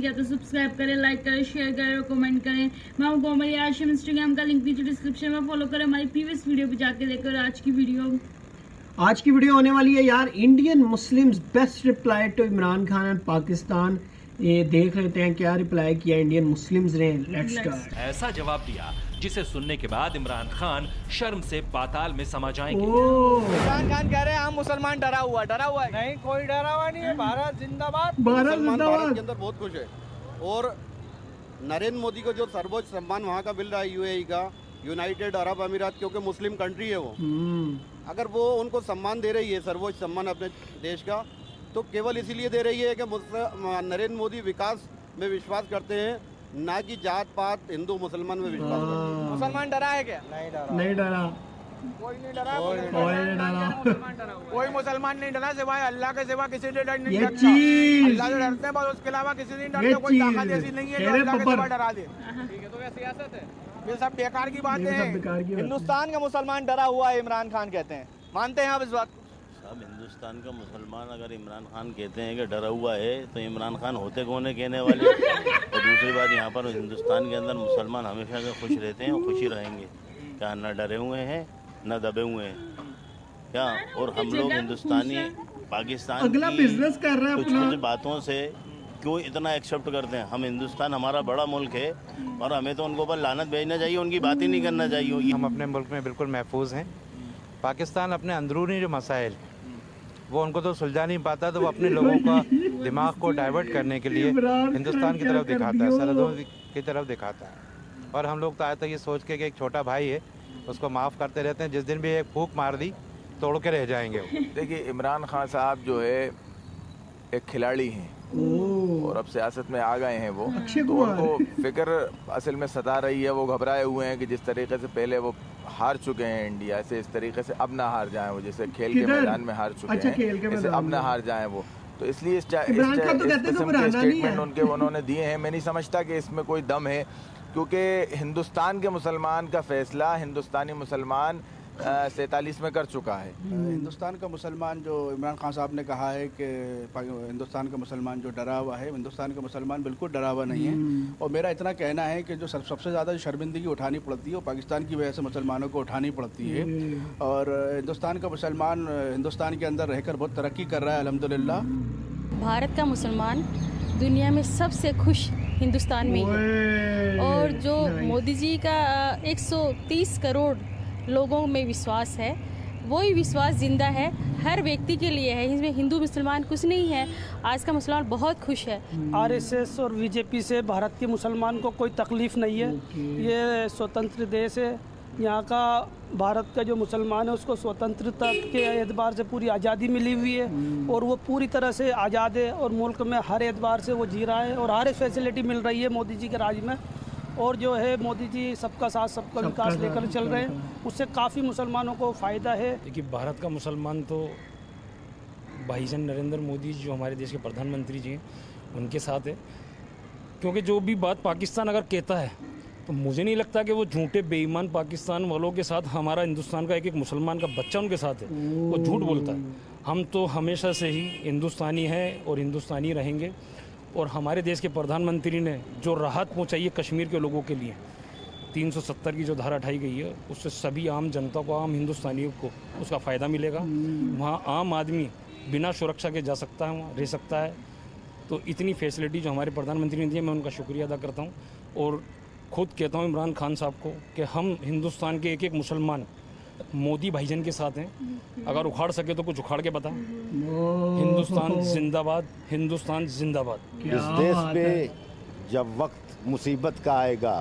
किया तो सब्सक्राइब करें, लाइक करें, शेयर करें और कमेंट करें। मैं हूं कोमल आशिम, इंस्टाग्राम का लिंक नीचे डिस्क्रिप्शन में, फॉलो करें। हमारी प्रीवियस वीडियो पे जाके देखो। आज की वीडियो होने वाली है यार, Indian Muslims best reply to Imran Khan and Pakistan. ये देख लेते हैं क्या रिप्लाई किया इंडियन मुस्लिम्स ने। Let's start. ऐसा जवाब दिया जिसे सुनने के बाद इमरान खान शर्म से पाताल में समा जाएंगे। इमरान खान कह रहे हैं हम मुसलमान डरा हुआ है। नहीं, कोई डरा हुआ नहीं है। भारत जिंदाबाद। भारत के अंदर बहुत खुश है और नरेंद्र मोदी को जो सर्वोच्च सम्मान वहाँ का मिल रहा है, यूएई का, यूनाइटेड अरब अमीरात, क्योंकि मुस्लिम कंट्री है वो, अगर वो उनको सम्मान दे रही है, सर्वोच्च सम्मान अपने देश का, तो केवल इसीलिए दे रही है कि नरेंद्र मोदी विकास में विश्वास करते हैं, ना कि जात पात हिंदू मुसलमान में विश्वास करते हैं। मुसलमान डरा है क्या? नहीं डरा। कोई नहीं डरा। कोई मुसलमान नहीं डरा सिवाय अल्लाह के सिवा किसी से डर नहीं लगता। अल्लाह से डरते हैं बस, उसके अलावा किसी से डरते। कोई ताकत ऐसी नहीं है जो अल्लाह के सिवा डरा दे। ठीक है, तो ये सियासत है, ये सब बेकार की बातें हैं। हिंदुस्तान का मुसलमान डरा हुआ है, इमरान खान कहते हैं। मानते हैं आप इस बात? सब हिंदुस्तान का मुसलमान अगर इमरान खान कहते हैं कि डरा हुआ है, तो इमरान खान होते कौन है कहने वाले। और दूसरी बात, यहाँ पर हिंदुस्तान के अंदर मुसलमान हमेशा से खुश रहते हैं और खुशी रहेंगे। क्या न डरे हुए हैं न दबे हुए हैं क्या। और हम लोग हिंदुस्तानी पाकिस्तान अगला बिजनेस कर रहा है कुछ कुछ बातों से क्यों इतना एक्सेप्ट करते हैं। हम हिंदुस्तान हमारा बड़ा मुल्क है और हमें तो उनको ऊपर लानत भेजना चाहिए, उनकी बात ही नहीं करना चाहिए। हम अपने मुल्क में बिल्कुल महफूज हैं। पाकिस्तान अपने अंदरूनी जो मसाइल वो उनको तो सुलझा नहीं पाता, तो वो अपने लोगों का दिमाग को डाइवर्ट करने के लिए हिंदुस्तान की तरफ दिखाता है, सरहदों की तरफ दिखाता है। और हम लोग तो आए तो ये सोच के कि एक छोटा भाई है उसको माफ़ करते रहते हैं। जिस दिन भी एक फूंक मार दी तोड़ के रह जाएंगे। देखिए, इमरान खान साहब जो है एक खिलाड़ी हैं और अब सियासत में आ गए हैं वो, तो उनको फिक्र असल में सता रही है। वो घबराए हुए हैं कि जिस तरीके से पहले वो हार चुके हैं इंडिया से, इस तरीके से अब ना हार जाएं वो। जैसे खेल के मैदान में हार चुके हैं, जैसे अब ना हार जाएं वो। तो इसलिए इस किस्म के स्टेटमेंट उन्होंने दिए हैं। मैं नहीं समझता कि इसमें कोई दम है, क्योंकि हिंदुस्तान के मुसलमान का फैसला हिंदुस्तानी मुसलमान 47 में कर चुका है। हिंदुस्तान का मुसलमान, जो इमरान खान साहब ने कहा है कि हिंदुस्तान का मुसलमान जो डरा हुआ है, हिंदुस्तान का मुसलमान बिल्कुल डरा हुआ नहीं है। और मेरा इतना कहना है कि जो सबसे ज़्यादा शर्मिंदगी उठानी पड़ती है वो पाकिस्तान की वजह से मुसलमानों को उठानी पड़ती है। और हिंदुस्तान का मुसलमान हिंदुस्तान के अंदर रहकर बहुत तरक्की कर रहा है, अल्हम्दुलिल्लाह। भारत का मुसलमान दुनिया में सबसे खुश हिंदुस्तान में है। और जो मोदी जी का 130 करोड़ लोगों में विश्वास है, वही विश्वास जिंदा है, हर व्यक्ति के लिए है। इसमें हिंदू मुसलमान कुछ नहीं है। आज का मुसलमान बहुत खुश है। आरएसएस और बीजेपी से भारत के मुसलमान को कोई तकलीफ नहीं है। ये स्वतंत्र देश है। यहाँ का भारत का जो मुसलमान है उसको स्वतंत्रता के एतबार से पूरी आज़ादी मिली हुई है और वो पूरी तरह से आज़ाद है और मुल्क में हर एतबार से वो जी रहा है और हर फैसिलिटी मिल रही है मोदी जी के राज में। और जो है मोदी जी सबका साथ सबका विकास लेकर चल रहे हैं, उससे काफ़ी मुसलमानों को फ़ायदा है। देखिए, भारत का मुसलमान तो भाईजान नरेंद्र मोदी जो हमारे देश के प्रधानमंत्री जी हैं उनके साथ है। क्योंकि जो भी बात पाकिस्तान अगर कहता है तो मुझे नहीं लगता कि वो झूठे बेईमान पाकिस्तान वालों के साथ हमारा हिंदुस्तान का एक एक मुसलमान का बच्चा उनके साथ है, वो झूठ बोलता है। हम तो हमेशा से ही हिंदुस्तानी हैं और हिंदुस्तानी रहेंगे। और हमारे देश के प्रधानमंत्री ने जो राहत पहुंचाई है कश्मीर के लोगों के लिए, 370 की जो धारा उठाई गई है, उससे सभी आम जनता को, आम हिंदुस्तानियों को उसका फ़ायदा मिलेगा। वहाँ आम आदमी बिना सुरक्षा के जा सकता है, वहाँ रह सकता है। तो इतनी फैसिलिटी जो हमारे प्रधानमंत्री ने दी है, मैं उनका शुक्रिया अदा करता हूँ। और खुद कहता हूँ इमरान खान साहब को कि हम हिंदुस्तान के एक एक मुसलमान मोदी भाईजान के साथ हैं। अगर उखाड़ सके तो कुछ उखाड़ के बता। हिंदुस्तान जिंदाबाद, हिंदुस्तान जिंदाबाद। इस देश पे जब वक्त मुसीबत का आएगा,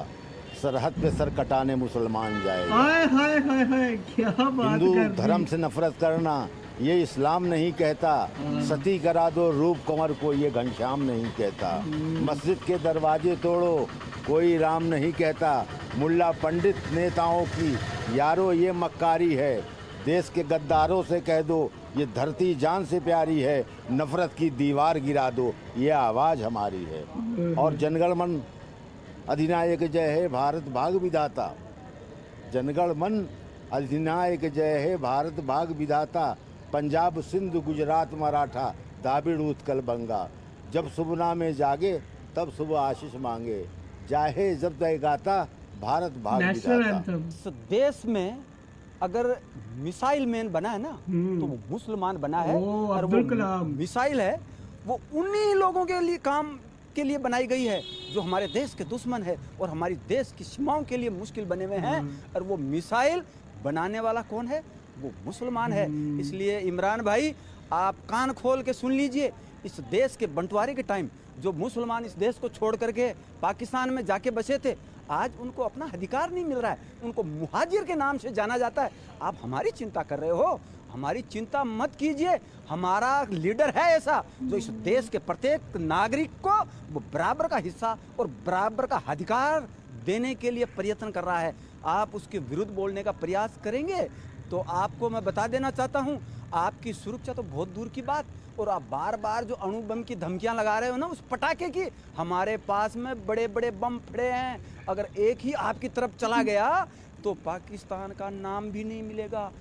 सरहद पे सर कटाने मुसलमान जाएगा। हाय हाय हाय हाय, क्या बात। हिंदू धर्म से नफरत करना ये इस्लाम नहीं कहता। सती करा दो रूप कुंवर को ये घनश्याम नहीं कहता। मस्जिद के दरवाजे तोड़ो कोई राम नहीं कहता। मुल्ला पंडित नेताओं की यारो ये मक्कारी है। देश के गद्दारों से कह दो ये धरती जान से प्यारी है। नफरत की दीवार गिरा दो ये आवाज़ हमारी है। और जनगण मन अधिनायक जय है भारत भाग विधाता। जनगण मन अधिनायक जय है भारत भाग विधाता। पंजाब सिंध गुजरात मराठा द्राविड़ उत्कल बंगा। जब सुबना में जागे तब सुबह आशीष मांगे, जाहे जब तय गाता भारत भाग विधाता। इस देश में अगर मिसाइल मैन बना है ना तो वो मुसलमान बना है, और वो मिसाइल है वो उन्हीं लोगों के लिए काम के लिए बनाई गई है जो हमारे देश के दुश्मन है और हमारी देश की सीमाओं के लिए मुश्किल बने हुए हैं। और वो मिसाइल बनाने वाला कौन है? वो मुसलमान है। इसलिए इमरान भाई आप कान खोल के सुन लीजिए, इस देश के बंटवारे के टाइम जो मुसलमान इस देश को छोड़ करके पाकिस्तान में जाके बसे थे, आज उनको अपना अधिकार नहीं मिल रहा है, उनको मुहाजिर के नाम से जाना जाता है। आप हमारी चिंता कर रहे हो, हमारी चिंता मत कीजिए। हमारा लीडर है ऐसा जो इस देश के प्रत्येक नागरिक को वो बराबर का हिस्सा और बराबर का अधिकार देने के लिए प्रयत्न कर रहा है। आप उसके विरुद्ध बोलने का प्रयास करेंगे तो आपको मैं बता देना चाहता हूँ, आपकी सुरक्षा तो बहुत दूर की बात, और आप बार बार जो अणु बम की धमकियां लगा रहे हो ना, उस पटाखे की, हमारे पास में बड़े बड़े बम पड़े हैं। अगर एक ही आपकी तरफ चला गया तो पाकिस्तान का नाम भी नहीं मिलेगा।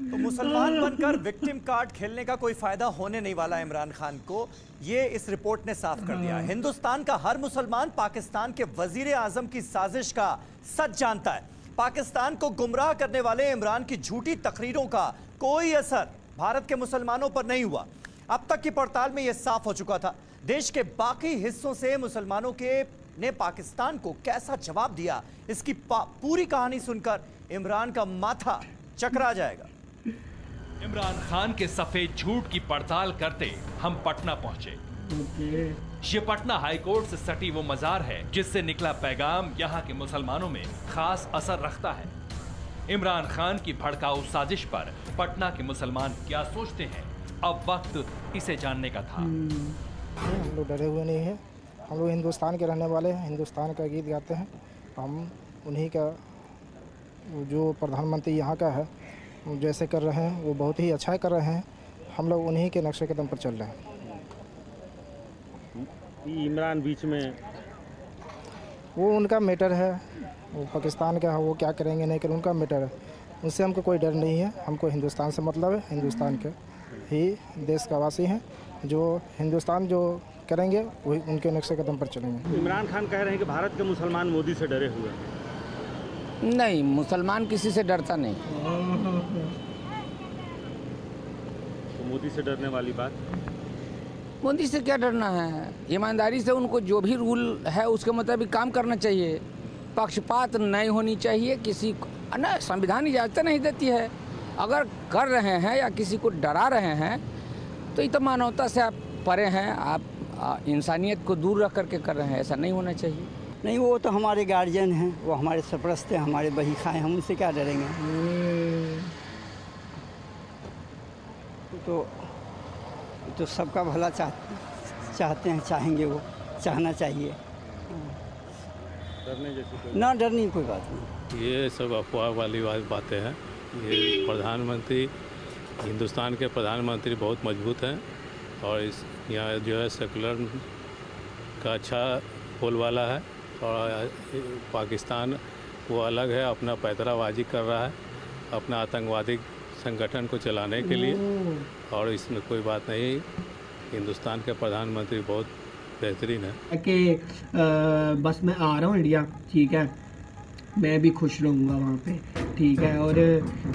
तो मुसलमान बनकर विक्टिम कार्ड खेलने का कोई फायदा होने नहीं वाला है इमरान खान को, ये इस रिपोर्ट ने साफ कर दिया। हिंदुस्तान का हर मुसलमान पाकिस्तान के वजीर आजम की साजिश का सच जानता है। पाकिस्तान को गुमराह करने वाले इमरान की झूठी तकरीरों का कोई असर भारत के मुसलमानों पर नहीं हुआ। अब तक की पड़ताल में यह साफ हो चुका था। देश के बाकी हिस्सों से मुसलमानों के ने पाकिस्तान को कैसा जवाब दिया, इसकी पूरी कहानी सुनकर इमरान का माथा चकरा जाएगा। इमरान खान के सफेद झूठ की पड़ताल करते हम पटना पहुंचे। ये पटना हाईकोर्ट से सटी वो मजार है जिससे निकला पैगाम यहाँ के मुसलमानों में खास असर रखता है। इमरान खान की भड़काऊ साजिश पर पटना के मुसलमान क्या सोचते हैं, अब वक्त इसे जानने का था। हम लोग डरे हुए नहीं हैं, हम लोग हिंदुस्तान के रहने वाले हैं, हिंदुस्तान का गीत गाते हैं। हम उन्हीं का, जो प्रधानमंत्री यहाँ का है जैसे कर रहे हैं वो बहुत ही अच्छा कर रहे हैं, हम लोग उन्हीं के नक्शे कदम पर चल रहे हैं। इमरान बीच में वो उनका मैटर है, वो पाकिस्तान का है, वो क्या करेंगे नहीं करेंगे उनका मैटर है, उनसे हमको कोई डर नहीं है। हमको हिंदुस्तान से मतलब है, हिंदुस्तान के ही देश का वासी हैं, जो हिंदुस्तान जो करेंगे वही उनके नक्शे कदम पर चलेंगे। इमरान खान कह रहे हैं कि भारत के मुसलमान मोदी से डरे हुए हैं। नहीं, मुसलमान किसी से डरता नहीं। तो मोदी से डरने वाली बात? मोदी से क्या डरना है, ईमानदारी से उनको जो भी रूल है उसके मुताबिक काम करना चाहिए। पक्षपात नहीं होनी चाहिए किसी को, ना संविधान इजाज़त नहीं देती है। अगर कर रहे हैं या किसी को डरा रहे हैं तो ये तो मानवता से आप परे हैं, आप इंसानियत को दूर रख करके कर रहे हैं, ऐसा नहीं होना चाहिए। नहीं, वो तो हमारे गार्जियन हैं, वो हमारे सरपरस्त हैं, हमारे बही खाए, हम उनसे क्या डरेंगे। तो सबका भला चाहते हैं, चाहेंगे, वो चाहना चाहिए। डरने जैसी ना डरने की कोई बात नहीं। ये सब अफवाह वाली बातें हैं। ये प्रधानमंत्री, हिंदुस्तान के प्रधानमंत्री बहुत मजबूत हैं और इस यहाँ जो है सेकुलर का अच्छा बोलबाला है, और पाकिस्तान वो अलग है, अपना पैतराबाजी कर रहा है अपना आतंकवादी संगठन को चलाने के लिए, और इसमें कोई बात नहीं। हिंदुस्तान के प्रधानमंत्री बहुत बेहतरीन है कि बस मैं आ रहा हूँ इंडिया, ठीक है, मैं भी खुश रहूँगा वहाँ पे, ठीक है। और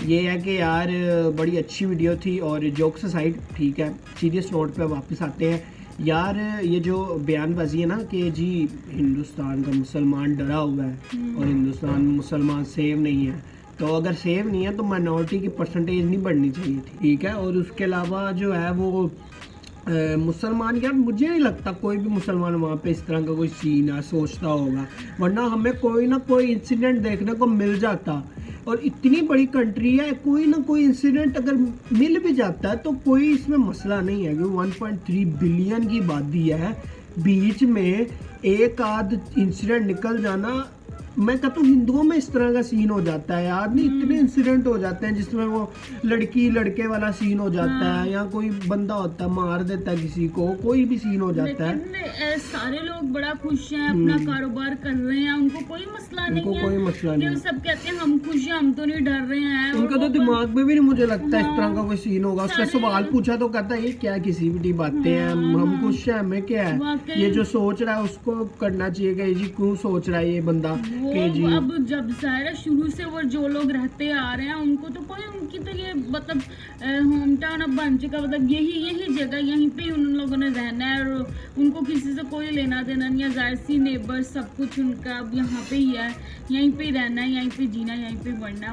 ये है कि यार बड़ी अच्छी वीडियो थी, और जोक्स असाइड, ठीक है, सीरियस नोट पे वापस आते हैं। यार ये जो बयानबाजी है ना कि जी हिंदुस्तान का मुसलमान डरा हुआ है और हिंदुस्तान में मुसलमान सेव नहीं है, तो अगर सेव नहीं है तो माइनॉरिटी की परसेंटेज नहीं बढ़नी चाहिए थी, ठीक है। और उसके अलावा जो है वो मुसलमान, यार मुझे नहीं लगता कोई भी मुसलमान वहाँ पे इस तरह का कोई सीन है सोचता होगा, वरना हमें कोई ना कोई इंसिडेंट देखने को मिल जाता। और इतनी बड़ी कंट्री है, कोई ना कोई इंसिडेंट अगर मिल भी जाता है तो कोई इसमें मसला नहीं है। क्योंकि 1.3 बिलियन की आबादी है, बीच में एक आध इंसिडेंट निकल जाना मैं कहता हूँ हिंदुओं में इस तरह का सीन हो जाता है यार, नहीं इतने इंसिडेंट हो जाते हैं जिसमें वो लड़की लड़के वाला सीन हो जाता है, या कोई बंदा होता है मार देता है किसी को, कोई भी सीन हो जाता है। सारे लोग बड़ा खुश हैं, अपना कारोबार कर रहे हैं, उनको कोई मसला नहीं है, कोई मसला नहीं। सब कहते हैं हम खुश हैं, हम तो नहीं डर रहे हैं। उनका तो दिमाग में भी नहीं मुझे लगता इस तरह का कोई सीन होगा। उसका सवाल पूछा तो कहता है ये क्या किसी भी बातें हैं, हम खुश हैं, हमें क्या है, ये जो सोच रहा है उसको करना चाहिए कि जी क्यों सोच रहा है ये बंदा कि जी। अब जब सारा शुरू से वो जो लोग रहते आ रहे हैं उनको तो कोई, उनकी तो ये मतलब होम टाउन अब बन चुका, मतलब यही जगह, यहीं पे उन लोगों ने रहना है और उनको किसी से कोई लेना देना नहीं है। जाहिर सी नेबर सब कुछ उनका अब यहाँ पे ही है, यहीं पे रहना है, यहीं पे जीना, यहीं पे बढ़ना,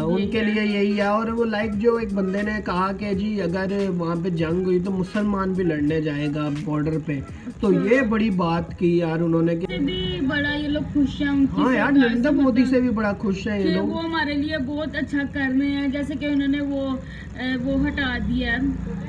उनके लिए यही है। और वो लाइक जो एक बंदे ने कहा कि जी अगर वहाँ पे जंग हुई तो मुसलमान भी लड़ने जाएगा बॉर्डर पे, तो ये बड़ी बात की यार उन्होंने कि भी बड़ा ये लोग खुश हैं उनकी। हाँ यार, नरेंद्र मोदी से भी बड़ा खुश है ये लोग, वो हमारे लिए बहुत अच्छा कर रहे हैं। जैसे कि उन्होंने वो हटा दिया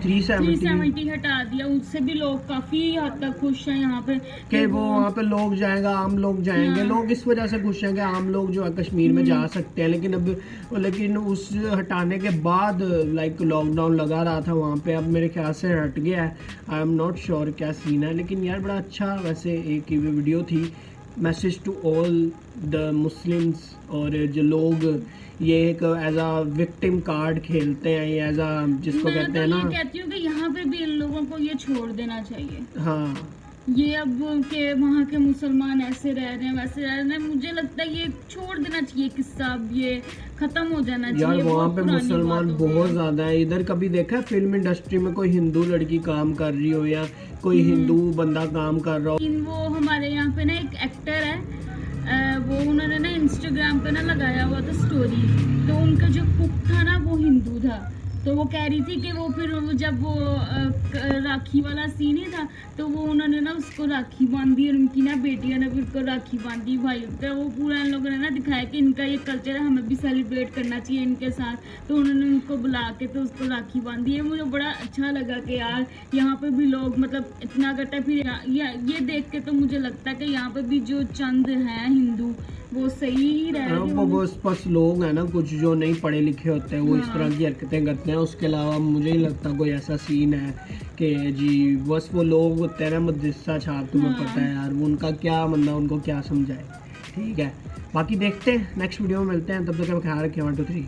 370 हटा दिया, उससे भी लोग काफी हद तक खुश हैं यहाँ पे कि वो वहाँ पे लोग जाएगा, आम लोग जाएंगे। लोग इस वजह से खुश हैं कि आम लोग जो है कश्मीर में जा सकते हैं, लेकिन उस हटाने के बाद लाइक लॉकडाउन लगा रहा था वहाँ पे, अब मेरे ख्याल से हट गया है। आई एम नॉट श्योर क्या सीन है, लेकिन यार बड़ा अच्छा वैसे एक वीडियो थी, message to all the Muslims. और जो लोग ये एक एज अ विक्टिम कार्ड खेलते हैं, ये एज अ जिसको कहते हैं ना, मैं कहती हूँ कि यहाँ पे भी इन लोगों को ये छोड़ देना चाहिए। हाँ, ये अब के वहाँ के मुसलमान ऐसे रह रहे हैं, वैसे रह रहे हैं, मुझे लगता है ये छोड़ देना चाहिए किस्सा, अब ये खत्म हो जाना चाहिए। यार वहाँ पे मुसलमान बहुत ज्यादा है। इधर कभी देखा है फिल्म इंडस्ट्री में कोई हिंदू लड़की काम कर रही हो या कोई हिंदू बंदा काम कर रहा हो? वो हमारे यहाँ पे ना एक एक्टर है, वो उन्होंने ना इंस्टाग्राम पे ना लगाया हुआ था स्टोरी, तो उनका जो कुक था ना वो हिंदू था, तो वो कह रही थी कि वो फिर जब वो राखी वाला सीन ही था तो वो उन्होंने ना उसको राखी बांधी और उनकी ना बेटियों ने फिर उसको राखी बांधी भाई, तो वो पूरा इन लोगों ने ना दिखाया कि इनका ये कल्चर है, हमें भी सेलिब्रेट करना चाहिए इनके साथ, तो उन्होंने उनको बुला के तो उसको राखी बांधी है। मुझे बड़ा अच्छा लगा कि यार यहाँ पे भी लोग मतलब इतना करता है। फिर ये देख के तो मुझे लगता है कि यहाँ पे भी जो चंद हैं हिंदू वो सही ही रह रहे हैं। वो बस लोग हैं ना कुछ जो नहीं पढ़े लिखे होते हैं, वो इस तरह की हरकतें करते हैं। उसके अलावा मुझे नहीं लगता कोई ऐसा सीन है कि जी बस वो लोग होते हैं ना मदरसा छाप, तुम्हें पता है यार वो उनका क्या बंदा उनको क्या समझाए। ठीक है, बाकी देखते हैं नेक्स्ट वीडियो में मिलते हैं, तब तक ख्याल रखें। 1 2 3